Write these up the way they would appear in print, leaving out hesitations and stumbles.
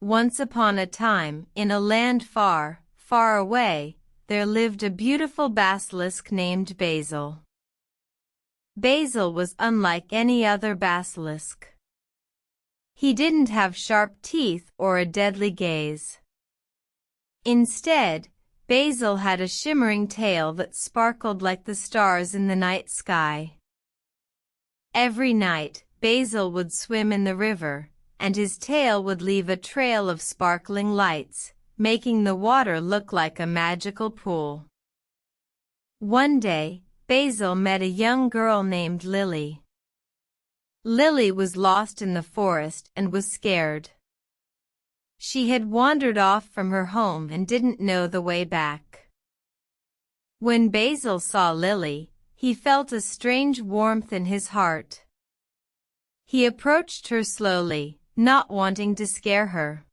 Once upon a time, in a land far, far away, there lived a beautiful basilisk named Basil. Basil was unlike any other basilisk. He didn't have sharp teeth or a deadly gaze. Instead, Basil had a shimmering tail that sparkled like the stars in the night sky. Every night, Basil would swim in the river, and his tail would leave a trail of sparkling lights, making the water look like a magical pool. One day, Basil met a young girl named Lily. Lily was lost in the forest and was scared. She had wandered off from her home and didn't know the way back. When Basil saw Lily, he felt a strange warmth in his heart. He approached her slowly, not wanting to scare her.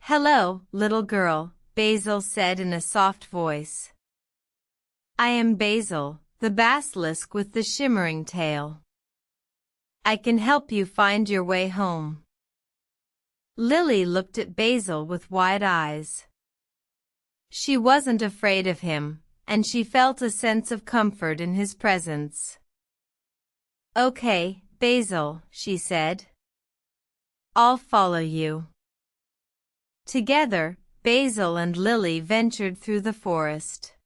"Hello, little girl," Basil said in a soft voice. "I am Basil, the basilisk with the shimmering tail. I can help you find your way home." Lily looked at Basil with wide eyes. She wasn't afraid of him, and she felt a sense of comfort in his presence. "Okay, Basil," she said. "I'll follow you." Together, Basil and Lily ventured through the forest.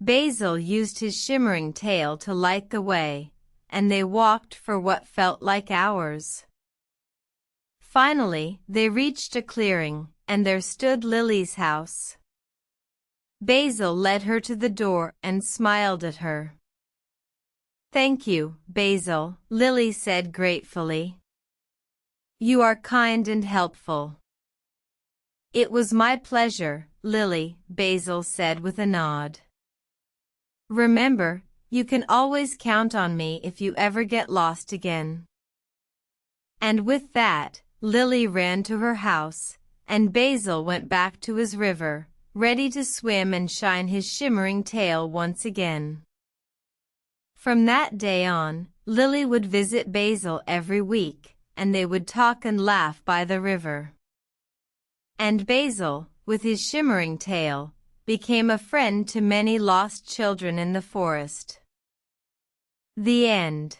Basil used his shimmering tail to light the way, and they walked for what felt like hours. Finally, they reached a clearing, and there stood Lily's house. Basil led her to the door and smiled at her. "Thank you, Basil," Lily said gratefully. "You are kind and helpful." "It was my pleasure, Lily," Basil said with a nod. "Remember, you can always count on me if you ever get lost again." And with that, Lily ran to her house, and Basil went back to his river, ready to swim and shine his shimmering tail once again. From that day on, Lily would visit Basil every week, and they would talk and laugh by the river. And Basil, with his shimmering tail, became a friend to many lost children in the forest. The end.